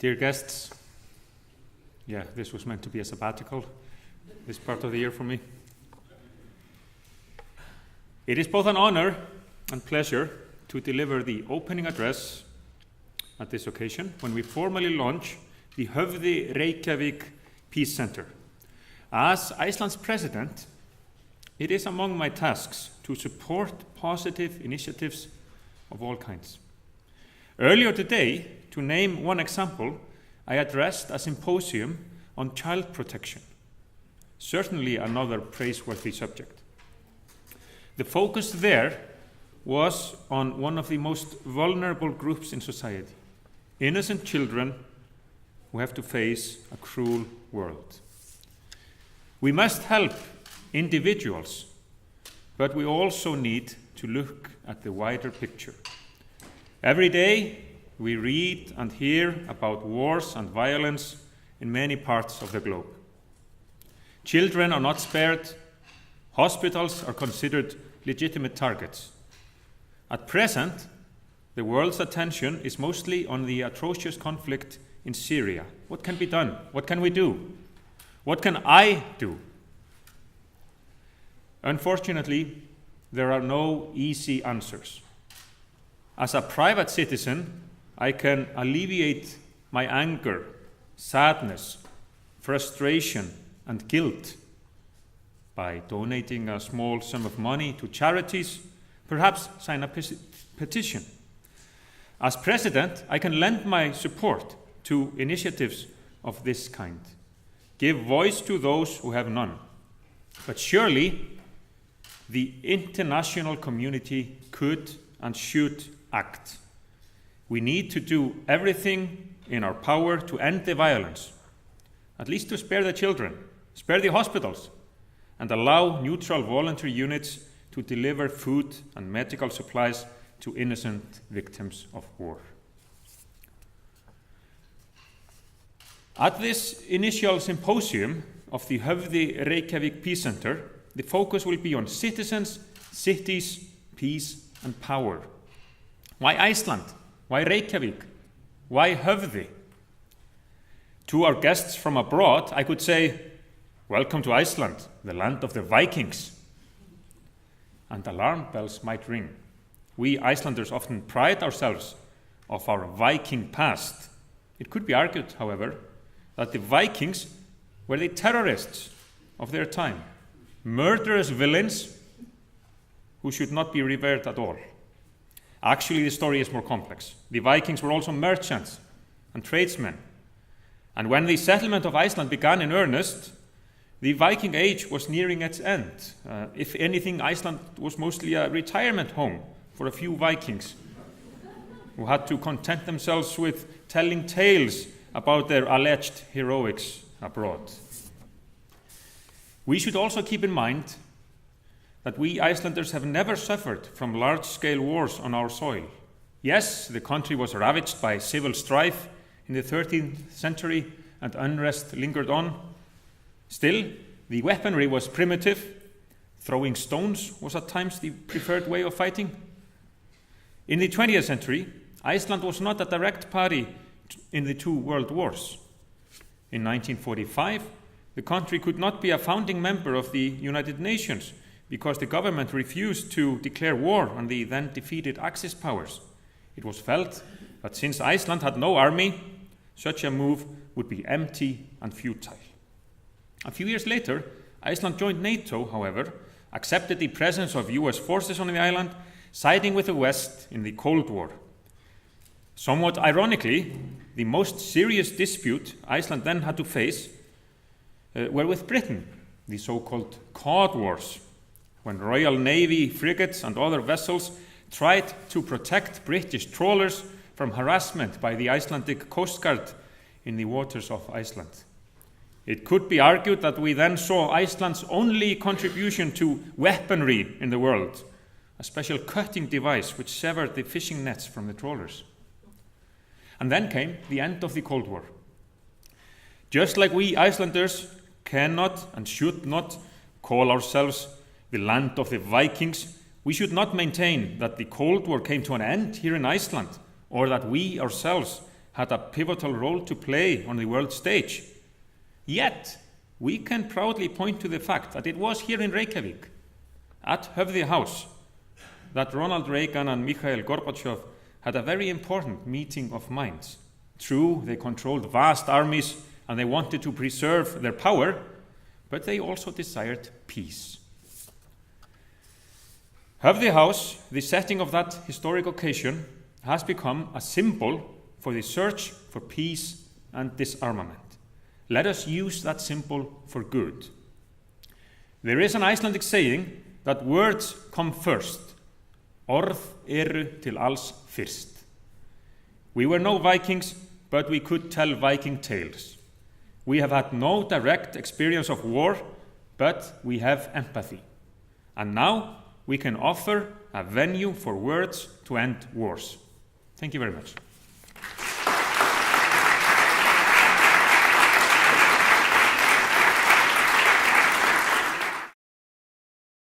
Dear guests, this was meant to be a sabbatical, this part of the year for me. It is both an honor and pleasure to deliver the opening address at this occasion when we formally launch the HÖFÐI Reykjavik Peace Center. As Iceland's president, it is among my tasks to support positive initiatives of all kinds. Earlier today, to name one example, I addressed a symposium on child protection, certainly another praiseworthy subject. The focus there was on one of the most vulnerable groups in society, innocent children who have to face a cruel world. We must help individuals, but we also need to look at the wider picture. Every day, we read and hear about wars and violence in many parts of the globe. Children are not spared. Hospitals are considered legitimate targets. At present, the world's attention is mostly on the atrocious conflict in Syria. What can be done? What can we do? What can I do? Unfortunately, there are no easy answers. As a private citizen, I can alleviate my anger, sadness, frustration, and guilt by donating a small sum of money to charities, perhaps sign a petition. As president, I can lend my support to initiatives of this kind, give voice to those who have none. But surely, the international community could and should act. We need to do everything in our power to end the violence, at least to spare the children, spare the hospitals, and allow neutral voluntary units to deliver food and medical supplies to innocent victims of war. At this initial symposium of the HÖFÐI Reykjavik Peace Center, the focus will be on citizens, cities, peace, and power. Why Iceland? Why Reykjavik? Why HÖFÐI? To our guests from abroad, I could say, welcome to Iceland, the land of the Vikings. And alarm bells might ring. We Icelanders often pride ourselves of our Viking past. It could be argued, however, that the Vikings were the terrorists of their time, murderous villains who should not be revered at all. Actually, the story is more complex. The Vikings were also merchants and tradesmen. And when the settlement of Iceland began in earnest, the Viking age was nearing its end. If anything, Iceland was mostly a retirement home for a few Vikings who had to content themselves with telling tales about their alleged heroics abroad. We should also keep in mind that we Icelanders have never suffered from large-scale wars on our soil. Yes, the country was ravaged by civil strife in the 13th century and unrest lingered on. Still, the weaponry was primitive. Throwing stones was at times the preferred way of fighting. In the 20th century, Iceland was not a direct party in the two world wars. In 1945, the country could not be a founding member of the United Nations because the government refused to declare war on the then defeated Axis powers. It was felt that since Iceland had no army, such a move would be empty and futile. A few years later, Iceland joined NATO, however, accepted the presence of US forces on the island, siding with the West in the Cold War. Somewhat ironically, the most serious dispute Iceland then had to face were with Britain, the so-called Cod Wars, when Royal Navy frigates and other vessels tried to protect British trawlers from harassment by the Icelandic Coast Guard in the waters of Iceland. It could be argued that we then saw Iceland's only contribution to weaponry in the world, a special cutting device which severed the fishing nets from the trawlers. And then came the end of the Cold War. Just like we Icelanders cannot and should not call ourselves the land of the Vikings, we should not maintain that the Cold War came to an end here in Iceland, or that we ourselves had a pivotal role to play on the world stage. Yet, we can proudly point to the fact that it was here in Reykjavik, at HÖFÐI House, that Ronald Reagan and Mikhail Gorbachev had a very important meeting of minds. True, they controlled vast armies and they wanted to preserve their power, but they also desired peace. HÖFÐI House, the setting of that historic occasion, has become a symbol for the search for peace and disarmament. Let us use that symbol for good. There is an Icelandic saying that words come first. Orð eru til alls fyrst. We were no Vikings, but we could tell Viking tales. We have had no direct experience of war, but we have empathy. And now we can offer a venue for words to end wars. Thank you very much.